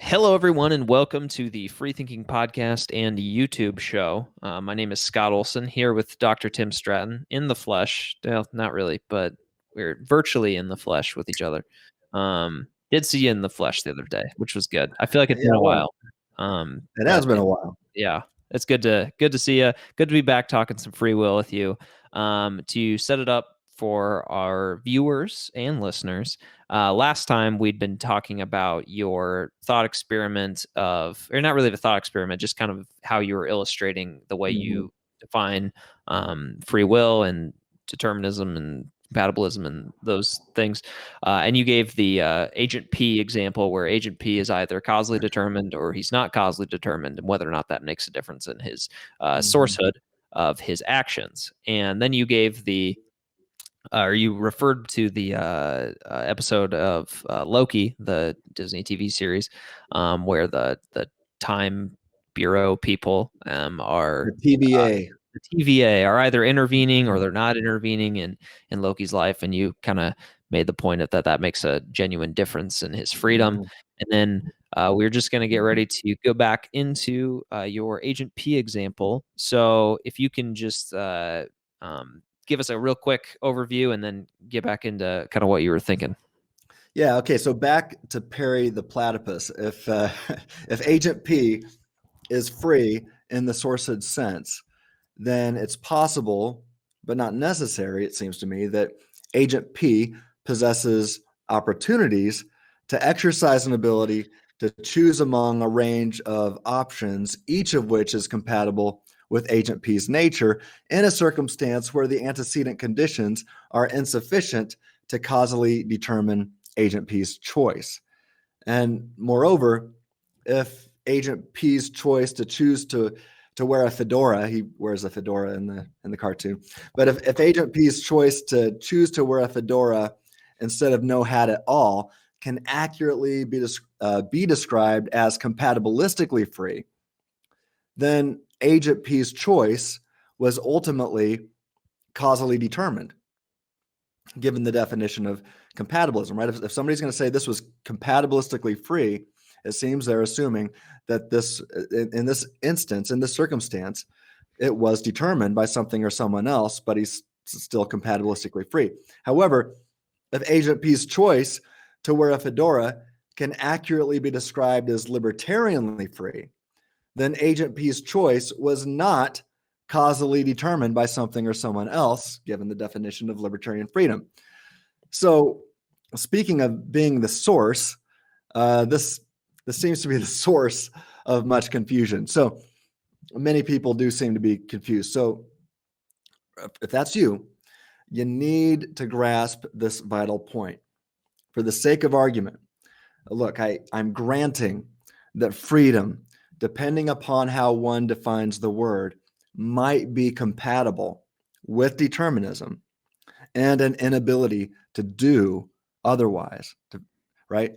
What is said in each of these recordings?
Hello, everyone, and welcome to the Freethinking podcast and YouTube show. My name is Scott Olson, here with Dr. Tim Stratton in the flesh. Well, not really, but we're virtually in the flesh with each other. Did see you in the flesh the other day, which was good. I feel like it's been a while. It has been a while. Yeah, it's good to see you. Good to be back talking some free will with you. To set it up for our viewers and listeners, last time we'd been talking about your thought experiment of, or not really the thought experiment, just kind of how you were illustrating the way you define free will and determinism and compatibilism and those things. And you gave the Agent P example where Agent P is either causally determined or he's not causally determined, and whether or not that makes a difference in his sourcehood of his actions. And then you gave the or you referred to the episode of Loki, the Disney TV series, where the Time Bureau people are The TVA. The TVA are either intervening or they're not intervening in Loki's life, and you kind of made the point of that makes a genuine difference in his freedom. And then we're just going to get ready to go back into your Agent P example. So if you can just give us a real quick overview and then get back into kind of what you were thinking. Yeah. Okay. So back to Perry the platypus. If if Agent P is free in the sourcehood sense, then it's possible, but not necessary, it seems to me, that Agent P possesses opportunities to exercise an ability to choose among a range of options, each of which is compatible with Agent P's nature in a circumstance where the antecedent conditions are insufficient to causally determine Agent P's choice. And moreover, if Agent P's choice to choose to wear a fedora, he wears a fedora in the cartoon, but if Agent P's choice to choose to wear a fedora instead of no hat at all can accurately be described as compatibilistically free, then Agent P's choice was ultimately causally determined, given the definition of compatibilism, right? If somebody's going to say this was compatibilistically free, it seems they're assuming that this, in this instance, in this circumstance, it was determined by something or someone else, but he's still compatibilistically free. However, if Agent P's choice to wear a fedora can accurately be described as libertarianly free, then Agent P's choice was not causally determined by something or someone else, given the definition of libertarian freedom. So, speaking of being the source, this seems to be the source of much confusion. So, many people do seem to be confused. So, if that's you, you need to grasp this vital point. For the sake of argument, look, I'm granting that freedom, depending upon how one defines the word, might be compatible with determinism and an inability to do otherwise, right?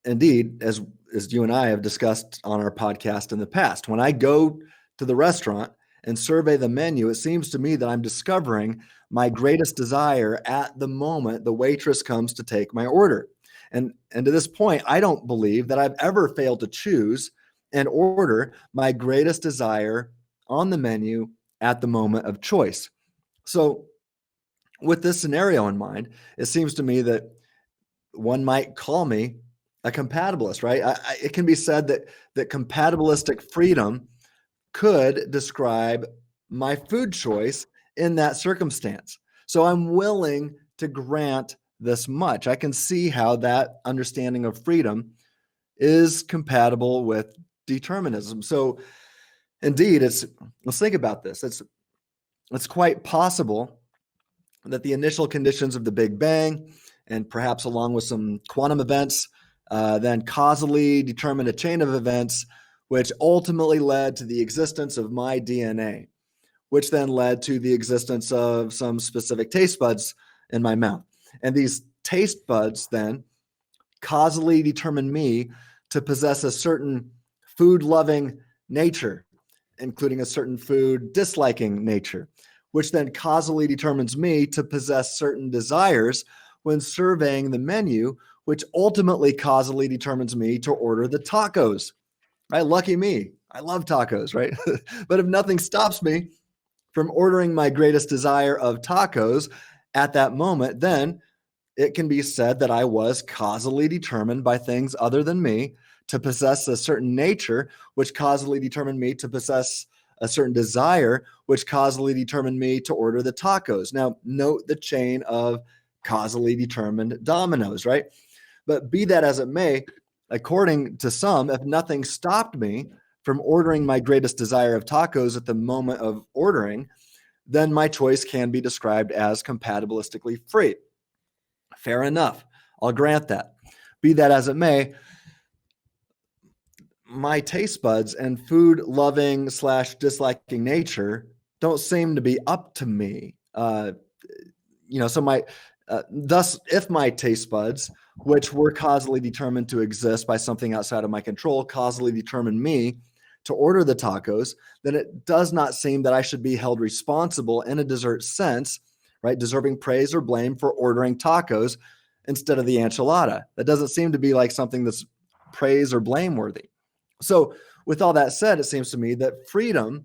Indeed, as you and I have discussed on our podcast in the past, when I go to the restaurant and survey the menu, it seems to me that I'm discovering my greatest desire at the moment the waitress comes to take my order. And to this point, I don't believe that I've ever failed to choose and order my greatest desire on the menu at the moment of choice. So with this scenario in mind, it seems to me that one might call me a compatibilist, right? It can be said that compatibilistic freedom could describe my food choice in that circumstance. So I'm willing to grant this much. I can see how that understanding of freedom is compatible with determinism. So indeed, let's think about this. It's quite possible that the initial conditions of the Big Bang, and perhaps along with some quantum events, then causally determined a chain of events which ultimately led to the existence of my DNA, which then led to the existence of some specific taste buds in my mouth. And these taste buds then causally determine me to possess a certain food-loving nature, including a certain food disliking nature, which then causally determines me to possess certain desires when surveying the menu, which ultimately causally determines me to order the tacos. Right? Lucky me. I love tacos, right? But if nothing stops me from ordering my greatest desire of tacos at that moment, then it can be said that I was causally determined by things other than me to possess a certain nature, which causally determined me to possess a certain desire, which causally determined me to order the tacos. Now, note the chain of causally determined dominoes, right? But be that as it may, according to some, if nothing stopped me from ordering my greatest desire of tacos at the moment of ordering, then my choice can be described as compatibilistically free. Fair enough. I'll grant that. Be that as it may, my taste buds and food loving / disliking nature don't seem to be up to me. So thus, if my taste buds, which were causally determined to exist by something outside of my control, causally determined me to order the tacos, then it does not seem that I should be held responsible in a desert sense, right? Deserving praise or blame for ordering tacos instead of the enchilada. That doesn't seem to be like something that's praise or blameworthy. So, with all that said, it seems to me that freedom,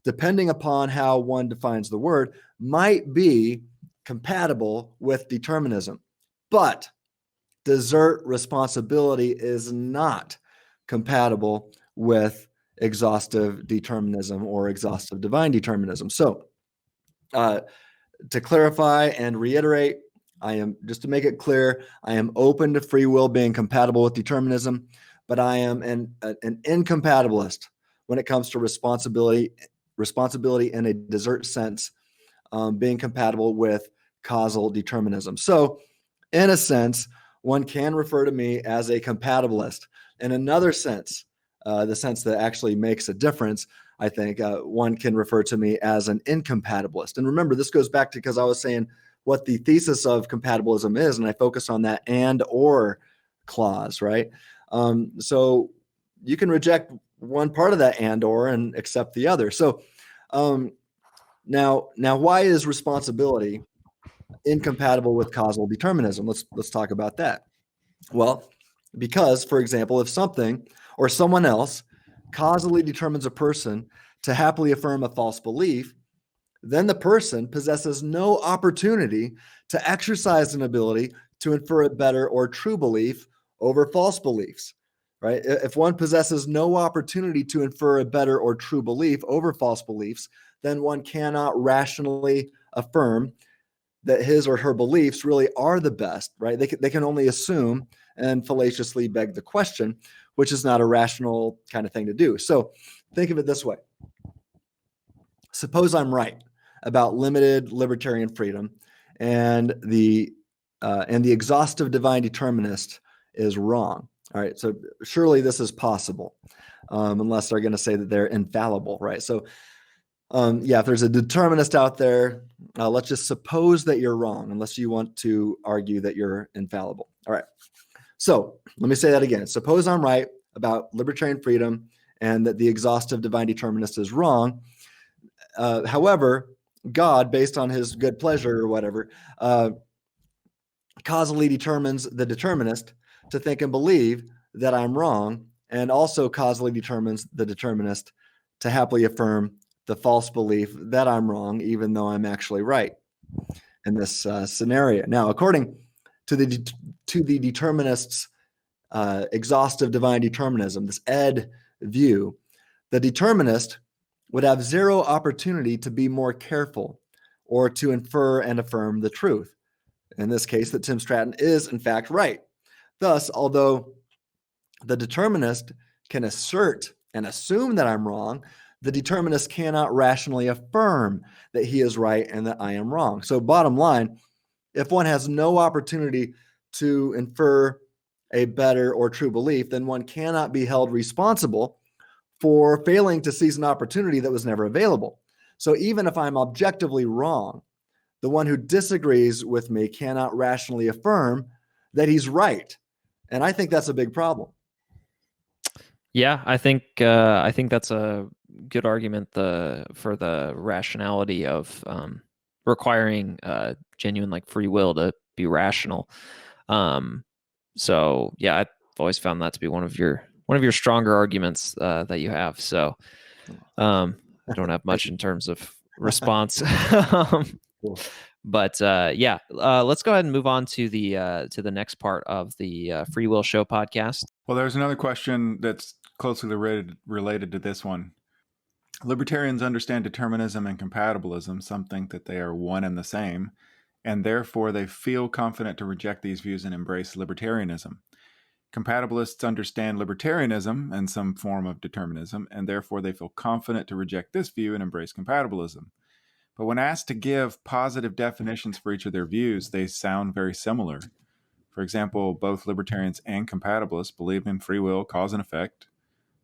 depending upon how one defines the word, might be compatible with determinism. But desert responsibility is not compatible with exhaustive determinism or exhaustive divine determinism. So, to clarify and reiterate, just to make it clear, I am open to free will being compatible with determinism, but I am an incompatibilist when it comes to responsibility in a desert sense, being compatible with causal determinism. So, in a sense, one can refer to me as a compatibilist. In another sense, the sense that actually makes a difference, I think one can refer to me as an incompatibilist. And remember, this goes back to because I was saying what the thesis of compatibilism is, and I focus on that and or clause, right? So you can reject one part of that and or and accept the other. So now why is responsibility incompatible with causal determinism? Let's talk about that. Well, because, for example, if something or someone else causally determines a person to happily affirm a false belief, then the person possesses no opportunity to exercise an ability to infer a better or true belief over false beliefs, right? If one possesses no opportunity to infer a better or true belief over false beliefs, then one cannot rationally affirm that his or her beliefs really are the best, right? They can only assume and fallaciously beg the question, which is not a rational kind of thing to do. So think of it this way. Suppose I'm right about limited libertarian freedom and the exhaustive divine determinist is wrong. All right, so surely this is possible, unless they're going to say that they're infallible, right? So if there's a determinist out there, let's just suppose that you're wrong, unless you want to argue that you're infallible. All right. So let me say that again. Suppose I'm right about libertarian freedom and that the exhaustive divine determinist is wrong. However, God, based on his good pleasure or whatever, causally determines the determinist to think and believe that I'm wrong, and also causally determines the determinist to happily affirm the false belief that I'm wrong, even though I'm actually right in this scenario. Now, according to the determinist's exhaustive divine determinism, this Ed view, the determinist would have zero opportunity to be more careful or to infer and affirm the truth. In this case, that Tim Stratton is, in fact, right. Thus, although the determinist can assert and assume that I'm wrong, the determinist cannot rationally affirm that he is right and that I am wrong. So bottom line, if one has no opportunity to infer a better or true belief, then one cannot be held responsible for failing to seize an opportunity that was never available. So even if I'm objectively wrong, the one who disagrees with me cannot rationally affirm that he's right. And I think that's a big problem. Yeah, I think that's a good argument for the rationality of requiring genuine free will to be rational. So yeah, I've always found that to be one of your stronger arguments that you have. So I don't have much in terms of response. Cool. But yeah, let's go ahead and move on to the next part of the Free Will Show podcast. Well, there's another question that's closely related to this one. Libertarians understand determinism and compatibilism. Some think that they are one and the same, and therefore they feel confident to reject these views and embrace libertarianism. Compatibilists understand libertarianism and some form of determinism, and therefore they feel confident to reject this view and embrace compatibilism. But when asked to give positive definitions for each of their views, they sound very similar. For example, both libertarians and compatibilists believe in free will, cause and effect,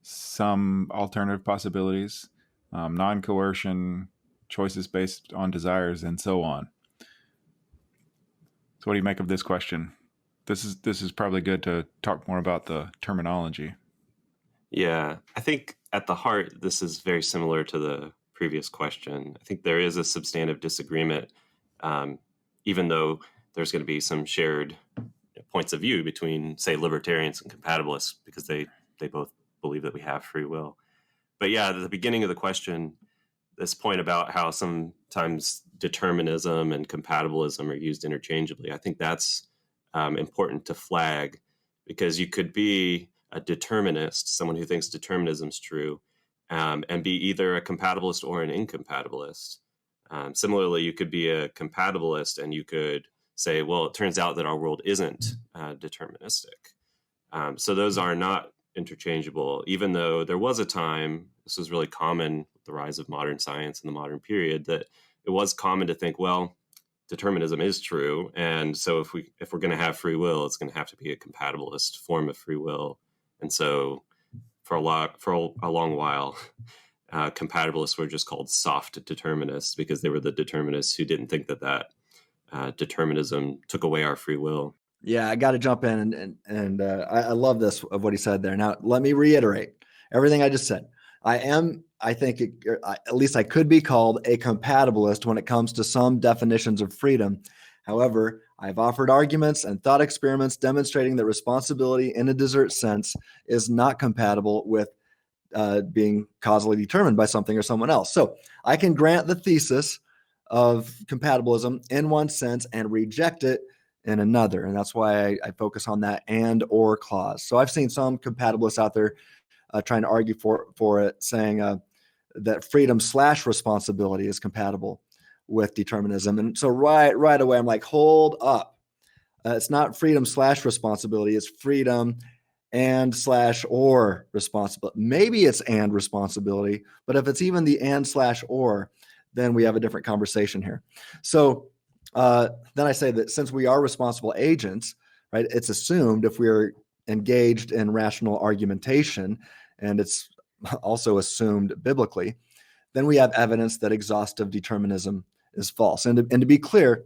some alternative possibilities, non-coercion, choices based on desires, and so on. So what do you make of this question? This is probably good to talk more about the terminology. Yeah, I think at the heart, this is very similar to the previous question. I think there is a substantive disagreement, even though there's going to be some shared points of view between, say, libertarians and compatibilists, because they both believe that we have free will. But yeah, at the beginning of the question, this point about how sometimes determinism and compatibilism are used interchangeably, I think that's important to flag, because you could be a determinist, someone who thinks determinism is true, and be either a compatibilist or an incompatibilist. Similarly, you could be a compatibilist and you could say, well, it turns out that our world isn't deterministic. So those are not interchangeable, even though there was a time, this was really common with the rise of modern science in the modern period, that it was common to think, well, determinism is true, and so if we're going to have free will, it's going to have to be a compatibilist form of free will. And so for a long while, compatibilists were just called soft determinists, because they were the determinists who didn't think that determinism took away our free will. Yeah, I got to jump in, and I love this of what he said there. Now, let me reiterate everything I just said. I think at least I could be called a compatibilist when it comes to some definitions of freedom. However, I've offered arguments and thought experiments demonstrating that responsibility in a desert sense is not compatible with being causally determined by something or someone else. So I can grant the thesis of compatibilism in one sense and reject it in another. And that's why I focus on that and or clause. So I've seen some compatibilists out there trying to argue for it, saying that freedom/responsibility is compatible with determinism. And so right away, I'm like, hold up. It's not freedom/responsibility. It's freedom and/or responsibility. Maybe it's and responsibility, but if it's even the and/or, then we have a different conversation here. So then I say that since we are responsible agents, right, it's assumed if we're engaged in rational argumentation, and it's also assumed biblically, then we have evidence that exhaustive determinism is false. And to be clear,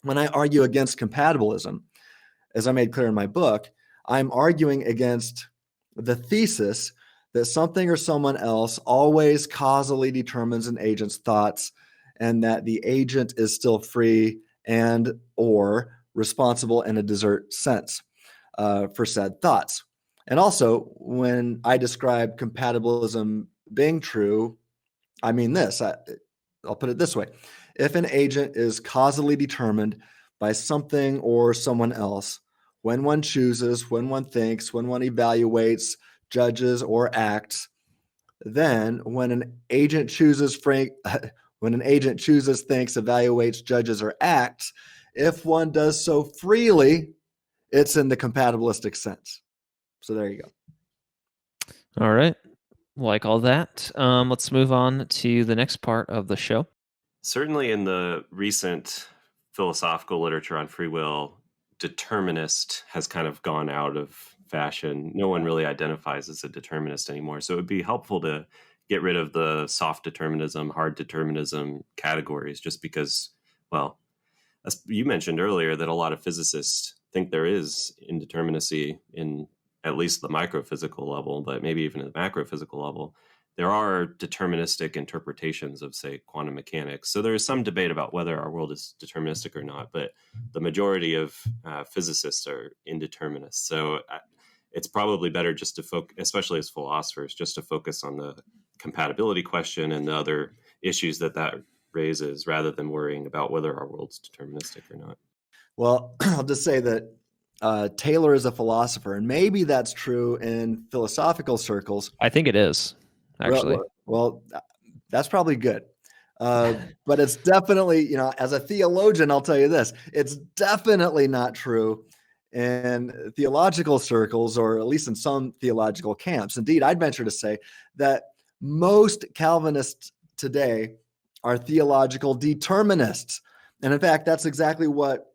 when I argue against compatibilism, as I made clear in my book, I'm arguing against the thesis that something or someone else always causally determines an agent's thoughts, and that the agent is still free and or responsible in a desert sense for said thoughts. And also, when I describe compatibilism being true, I mean this. I'll put it this way. If an agent is causally determined by something or someone else, when one chooses, when one thinks, when one evaluates, judges, or acts, then when an agent chooses, thinks, evaluates, judges, or acts, if one does so freely, it's in the compatibilistic sense. So there you go. All right. Like all that. Let's move on to the next part of the show. Certainly in the recent philosophical literature on free will, determinist has kind of gone out of fashion. No one really identifies as a determinist anymore. So it would be helpful to get rid of the soft determinism, hard determinism categories, just because, well, as you mentioned earlier, that a lot of physicists think there is indeterminacy in at least the microphysical level, but maybe even at the macrophysical level. there are deterministic interpretations of, say, quantum mechanics. So there is some debate about whether our world is deterministic or not, but the majority of physicists are indeterminists. So it's probably better just to focus, especially as philosophers, just to focus on the compatibility question and the other issues that raises, rather than worrying about whether our world's deterministic or not. Well, I'll just say that Taylor is a philosopher, and maybe that's true in philosophical circles. I think it is, actually. Well, that's probably good. But it's definitely, as a theologian, I'll tell you this, it's definitely not true in theological circles, or at least in some theological camps. Indeed, I'd venture to say that most Calvinists today are theological determinists. And in fact, that's exactly what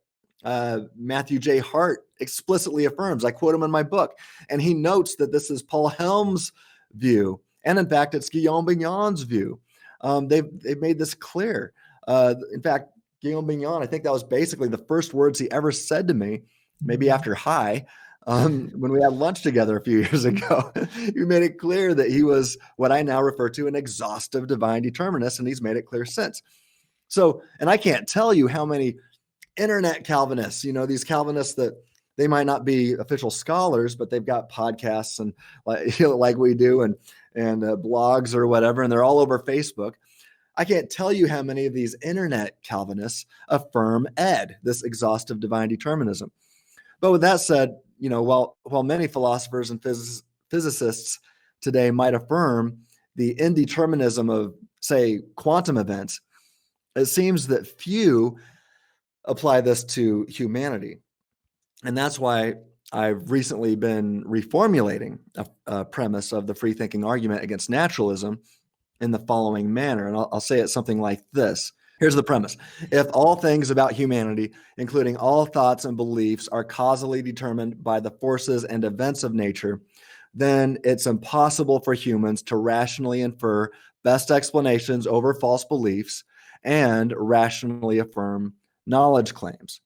Matthew J. Hart explicitly affirms. I quote him in my book, and he notes that this is Paul Helm's view. And in fact, it's Guillaume Bignon's view. They've made this clear. In fact, Guillaume Bignon, I think that was basically the first words he ever said to me, maybe after hi, when we had lunch together a few years ago. He made it clear that he was what I now refer to an exhaustive divine determinist, and he's made it clear since. So, and I can't tell you how many internet Calvinists, these Calvinists that they might not be official scholars, but they've got podcasts and like we do, and blogs or whatever, and they're all over Facebook. I can't tell you how many of these internet Calvinists affirm this exhaustive divine determinism. But with that said, while many philosophers and physicists today might affirm the indeterminism of, say, quantum events, it seems that few apply this to humanity. And that's why I've recently been reformulating a premise of the free-thinking argument against naturalism in the following manner. And I'll say it something like this. Here's the premise. If all things about humanity, including all thoughts and beliefs, are causally determined by the forces and events of nature, then it's impossible for humans to rationally infer best explanations over false beliefs and rationally affirm knowledge claims.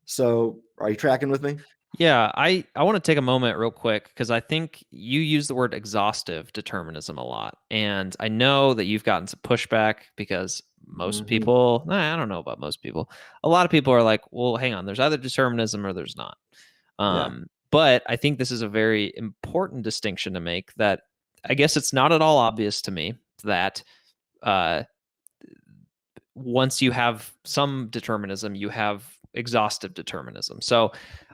So are you tracking with me? Yeah, I want to take a moment real quick, because I think you use the word exhaustive determinism a lot. And I know that you've gotten some pushback because most people, I don't know about most people. A lot of people are like, well, hang on, there's either determinism or there's not. But I think this is a very important distinction to make, that I guess it's not at all obvious to me that once you have some determinism, you have exhaustive determinism. So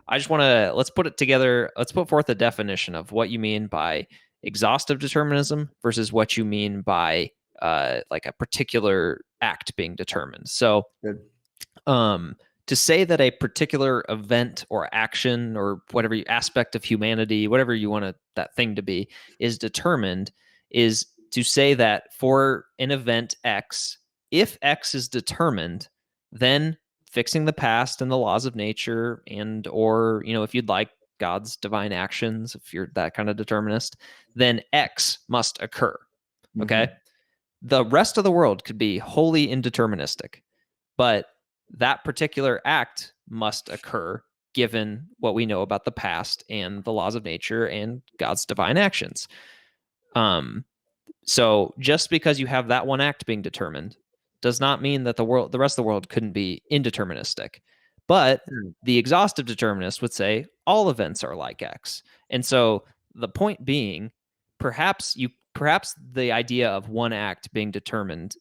I just want to, let's put it together. Let's put forth a definition of what you mean by exhaustive determinism versus what you mean by like a particular act being determined. So to say that a particular event or action or whatever aspect of humanity, whatever you want that thing to be, is determined, is to say that for an event X, if X is determined, then fixing the past and the laws of nature, and or if you'd like God's divine actions, if you're that kind of determinist, then X must occur. Okay. The rest of the world could be wholly indeterministic, but that particular act must occur given what we know about the past and the laws of nature and God's divine actions. So just because you have that one act being determined does not mean that the rest of the world couldn't be indeterministic. But the exhaustive determinist would say all events are like X. And so the point being, perhaps the idea of one act being determined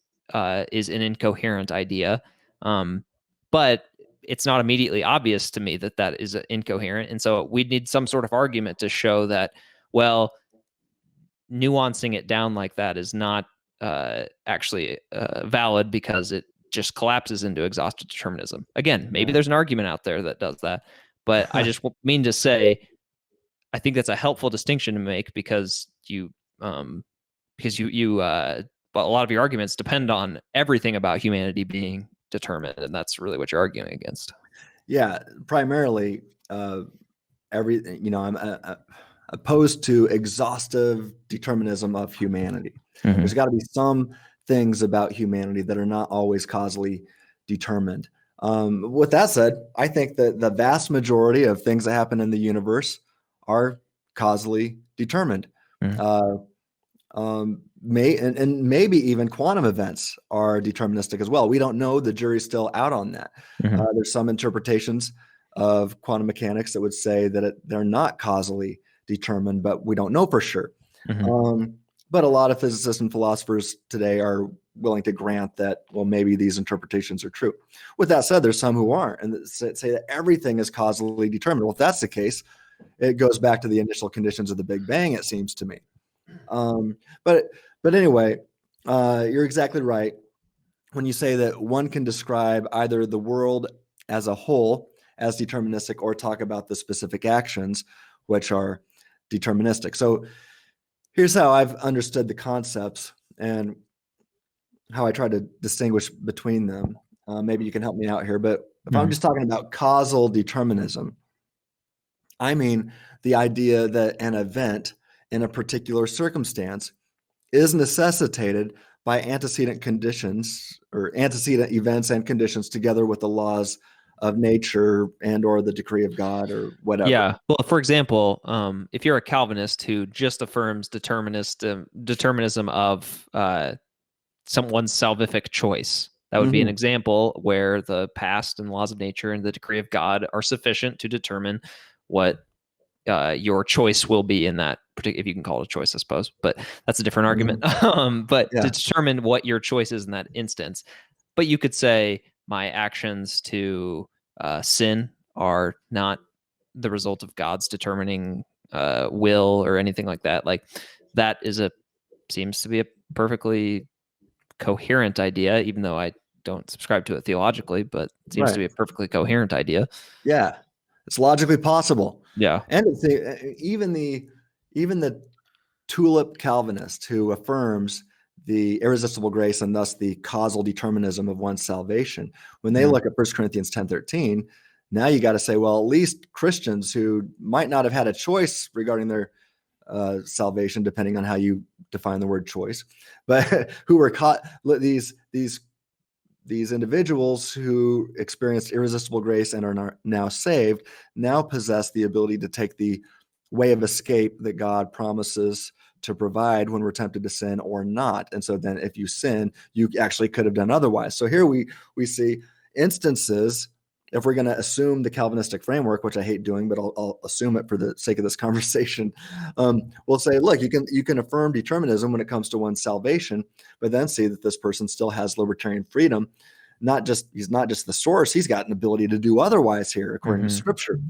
is an incoherent idea. But it's not immediately obvious to me that is incoherent. And so we'd need some sort of argument to show that, well, nuancing it down like that is not actually valid, because it just collapses into exhaustive determinism. Again, maybe there's an argument out there that does that, but I just mean to say, I think that's a helpful distinction to make, because a lot of your arguments depend on everything about humanity being determined, and that's really what you're arguing against. Yeah, primarily, I'm opposed to exhaustive determinism of humanity. There's got to be some things about humanity that are not always causally determined. With that said, I think that the vast majority of things that happen in the universe are causally determined. and maybe even quantum events are deterministic as well. We don't know. The jury's still out on that. Mhm. There's some interpretations of quantum mechanics that would say that they're not causally determined, but we don't know for sure. Mhm. But a lot of physicists and philosophers today are willing to grant that, well, maybe these interpretations are true. With that said, there's some who aren't and that say that everything is causally determined. Well, if that's the case, it goes back to the initial conditions of the Big Bang, it seems to me. But anyway, you're exactly right when you say that one can describe either the world as a whole as deterministic or talk about the specific actions, which are deterministic. So here's how I've understood the concepts and how I try to distinguish between them. Maybe you can help me out here, but if I'm just talking about causal determinism, I mean the idea that an event in a particular circumstance is necessitated by antecedent conditions or antecedent events and conditions together with the laws of nature and or the decree of God or whatever. Yeah. Well, for example, if you're a Calvinist who just affirms determinism of someone's salvific choice, that would be an example where the past and laws of nature and the decree of God are sufficient to determine what your choice will be in that particular, if you can call it a choice, I suppose, but that's a different argument. But to determine what your choice is in that instance. But you could say my actions to sin are not the result of God's determining will or anything like that. Like that seems to be a perfectly coherent idea, even though I don't subscribe to it theologically, but it seems to be a perfectly coherent idea. Yeah, it's logically possible. Yeah. And even the tulip Calvinist who affirms the irresistible grace and thus the causal determinism of one's salvation, when they look at 1 Corinthians 10:13, now you got to say, well, at least Christians who might not have had a choice regarding their salvation, depending on how you define the word choice, but who were caught, these individuals who experienced irresistible grace and are now saved, now possess the ability to take the way of escape that God promises to provide when we're tempted to sin or not. And so then if you sin, you actually could have done otherwise. So here we see instances, if we're going to assume the Calvinistic framework, which I hate doing, but I'll assume it for the sake of this conversation. We'll say, look, you can affirm determinism when it comes to one's salvation, but then see that this person still has libertarian freedom. He's not just the source, he's got an ability to do otherwise here, according to Scripture.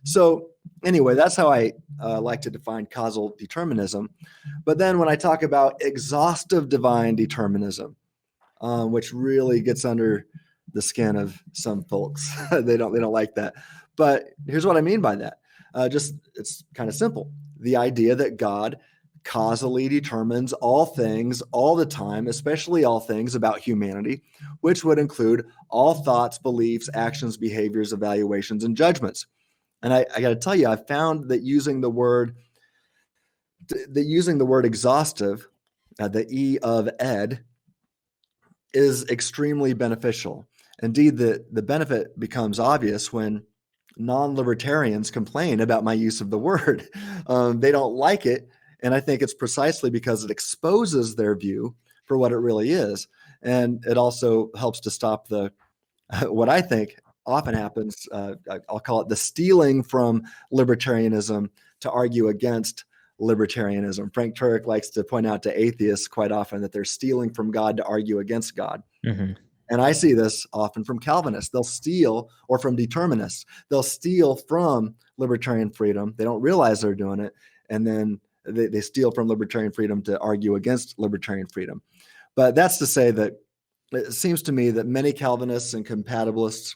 So anyway, that's how I like to define causal determinism. But then when I talk about exhaustive divine determinism, which really gets under the skin of some folks, they don't like that. But here's what I mean by that. It's kind of simple. The idea that God causally determines all things all the time, especially all things about humanity, which would include all thoughts, beliefs, actions, behaviors, evaluations, and judgments. And I got to tell you, I found that using the word exhaustive, the E of ed, is extremely beneficial. Indeed, the benefit becomes obvious when non-libertarians complain about my use of the word. They don't like it, and I think it's precisely because it exposes their view for what it really is. And it also helps to stop what I think often happens, I'll call it the stealing from libertarianism to argue against libertarianism. Frank Turek likes to point out to atheists quite often that they're stealing from God to argue against God. And I see this often from Calvinists. They'll steal, or from determinists. They'll steal from libertarian freedom. They don't realize they're doing it. And then they steal from libertarian freedom to argue against libertarian freedom. But that's to say that it seems to me that many Calvinists and compatibilists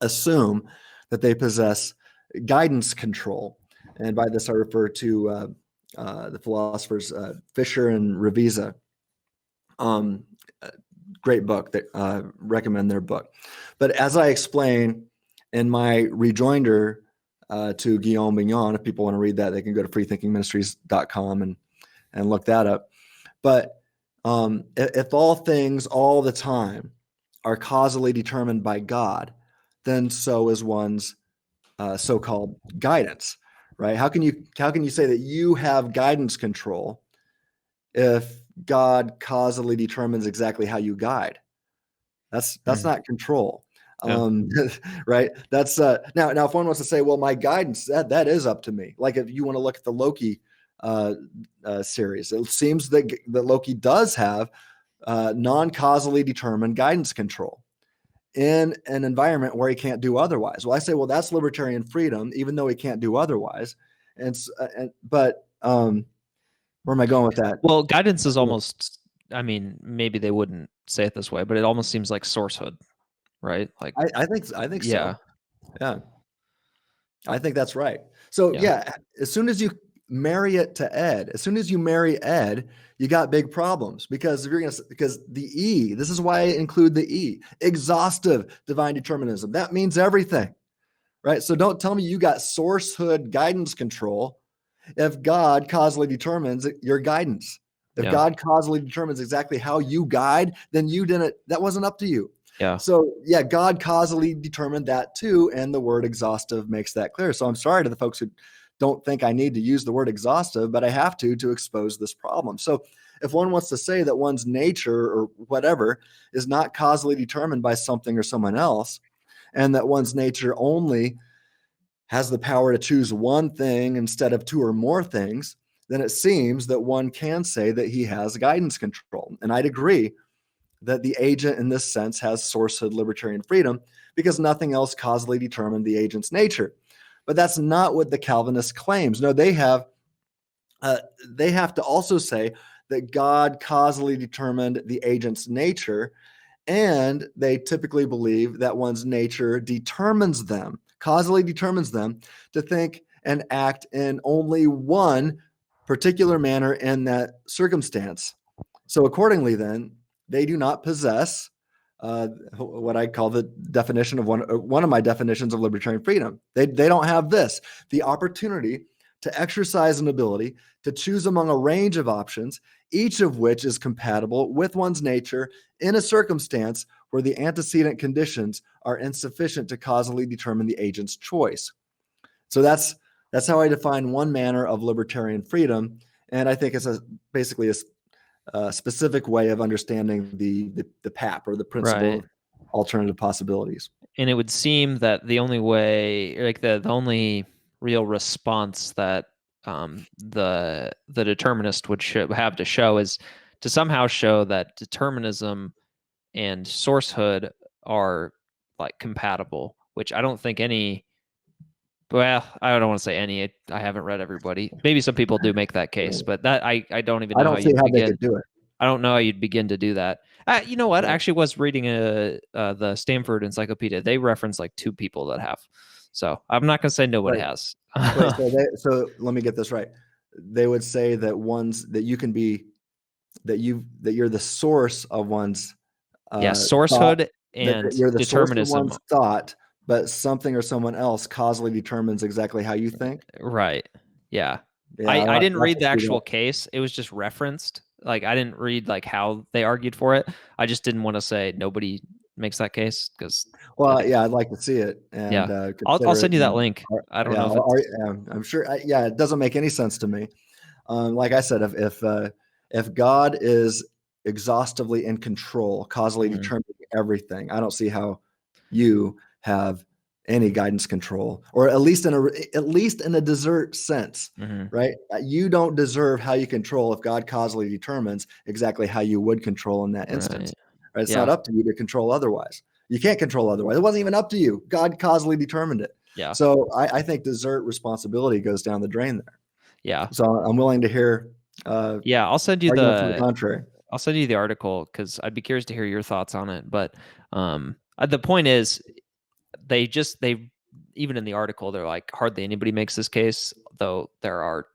assume that they possess guidance control. And by this, I refer to the philosophers Fisher and Revisa. Great book, that recommend their book. But as I explain in my rejoinder to Guillaume Mignon, if people want to read that, they can go to freethinkingministries.com and look that up. But if all things all the time are causally determined by God, then so is one's so-called guidance, right? How can you say that you have guidance control if God causally determines exactly how you guide. That's not control. Right? That's now if one wants to say, well, my guidance, that is up to me. Like if you want to look at the Loki series, it seems that Loki does have non-causally determined guidance control in an environment where he can't do otherwise. Well, I say, well, that's libertarian freedom, even though he can't do otherwise. But where am I going with that? Well, guidance is almost, I mean, maybe they wouldn't say it this way, but it almost seems like sourcehood, right? Like I think yeah. so. Yeah. I think that's right. So yeah, as soon as you marry it to Ed, as soon as you marry Ed, you got big problems because because the E, this is why I include the E, exhaustive divine determinism. That means everything, right? So don't tell me you got sourcehood guidance control if God causally determines your guidance. If God causally determines exactly how you guide, then that wasn't up to you. Yeah. So yeah, God causally determined that too, and the word exhaustive makes that clear. So I'm sorry to the folks who don't think I need to use the word exhaustive, but I have to expose this problem. So if one wants to say that one's nature or whatever is not causally determined by something or someone else, and that one's nature only has the power to choose one thing instead of two or more things, then it seems that one can say that he has guidance control. And I'd agree that the agent in this sense has sourcehood libertarian freedom because nothing else causally determined the agent's nature. But that's not what the Calvinist claims. No, they have to also say that God causally determined the agent's nature, and they typically believe that one's nature determines them, causally determines them to think and act in only one particular manner in that circumstance. So accordingly, then, they do not possess what I call the definition of one of my definitions of libertarian freedom. They don't have this, the opportunity to exercise an ability to choose among a range of options, each of which is compatible with one's nature in a circumstance where the antecedent conditions are insufficient to causally determine the agent's choice. So that's how I define one manner of libertarian freedom, and I think it's basically a specific way of understanding the PAP, or the principle of alternative possibilities. And it would seem that the only way, like the only real response that the determinist would have to show is to somehow show that determinism and sourcehood are like compatible, which I don't think any. Well, I don't want to say any. I haven't read everybody. Maybe some people do make that case, but that I don't even know. I don't see how they could do it. I don't know how you'd begin to do that. You know what? I actually was reading the Stanford Encyclopedia. They reference like 2 people that have. So I'm not going to say nobody has. Wait, so let me get this right. They would say that you're the source of one's sourcehood and you're the determinism. Source of one's thought, but something or someone else causally determines exactly how you think. Right. Yeah. I didn't read the actual case. It was just referenced. Like I didn't read like how they argued for it. I just didn't want to say nobody makes that case because. Well, I'd like to see it. And I'll send you that link. I don't know if I'm sure. It doesn't make any sense to me. Like I said, if God is exhaustively in control, causally determining everything, I don't see how you have any guidance control, or at least in a desert sense, right? You don't deserve how you control if God causally determines exactly how you would control in that instance. Right? It's not up to you to control otherwise. You can't control otherwise. It wasn't even up to you. God causally determined it. Yeah. So I think desert responsibility goes down the drain there. Yeah. So I'm willing to hear. I'll send you the contrary. I'll send you the article because I'd be curious to hear your thoughts on it. But the point is, they even in the article, they're like hardly anybody makes this case, though there are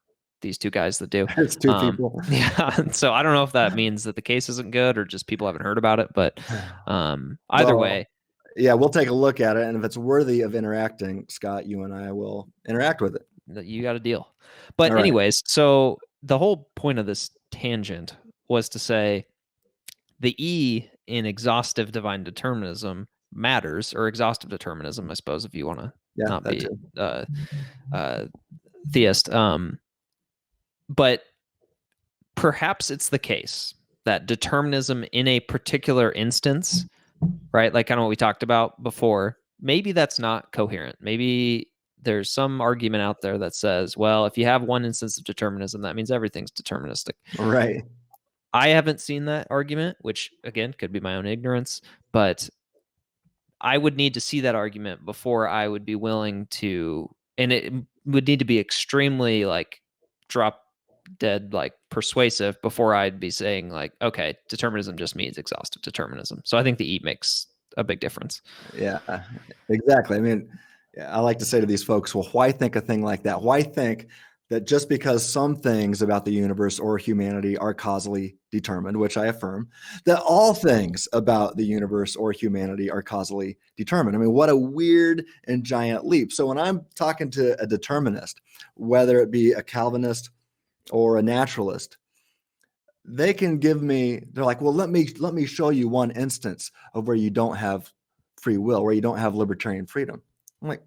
these 2 guys that do. It's 2 people. Yeah. So I don't know if that means that the case isn't good or just people haven't heard about it. But either way. Yeah, we'll take a look at it. And if it's worthy of interacting, Scott, you and I will interact with it. You got a deal. But anyways, so the whole point of this tangent was to say the E in exhaustive divine determinism matters, or exhaustive determinism, I suppose, if you want to not be theist. But perhaps it's the case that determinism in a particular instance, right, like kind of what we talked about before, maybe that's not coherent. Maybe there's some argument out there that says, well, if you have one instance of determinism, that means everything's deterministic. Right. I haven't seen that argument, which again could be my own ignorance, but I would need to see that argument before I would be willing to, and it would need to be extremely like drop dead like persuasive before I'd be saying like, okay, determinism just means exhaustive determinism. So I think the E makes a big difference. Yeah, exactly. I mean, I like to say to these folks, well, why think a thing like that? Why think that just because some things about the universe or humanity are causally determined, which I affirm, that all things about the universe or humanity are causally determined? I mean, what a weird and giant leap. So when I'm talking to a determinist, whether it be a Calvinist or a naturalist, they can give me, they're like, well, let me show you one instance of where you don't have free will, where you don't have libertarian freedom. I'm like,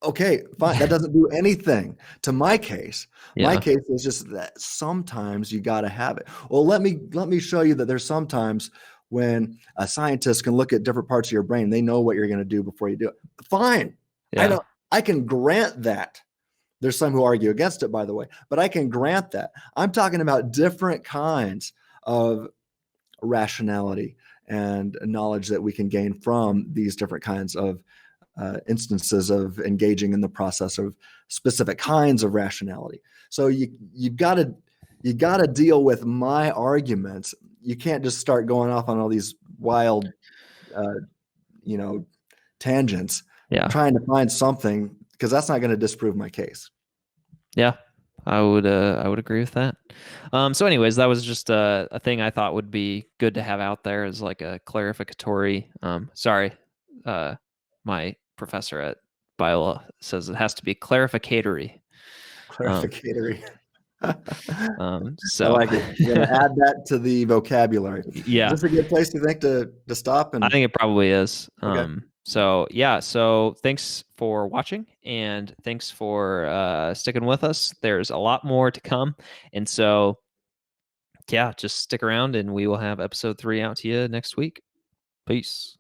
okay, fine. That doesn't do anything to my case. Yeah. My case is just that sometimes you got to have it. Well, let me show you that there's sometimes when a scientist can look at different parts of your brain, they know what you're going to do before you do it. Fine. Yeah. I can grant that. There's some who argue against it, by the way, but I can grant that. I'm talking about different kinds of rationality and knowledge that we can gain from these different kinds of instances of engaging in the process of specific kinds of rationality. So you got to deal with my arguments. You can't just start going off on all these wild, tangents. Yeah. Trying to find something, because that's not going to disprove my case. Yeah, I would agree with that. So anyways, that was just a thing I thought would be good to have out there as like a clarificatory. Sorry, my professor at Biola says it has to be clarificatory. Clarificatory. So I like it. You're gonna add that to the vocabulary. Yeah. Is this a good place to think to stop? And I think it probably is. Okay. So yeah, so thanks for watching and thanks for sticking with us. There's a lot more to come. And so yeah, just stick around and we will have episode 3 out to you next week. Peace.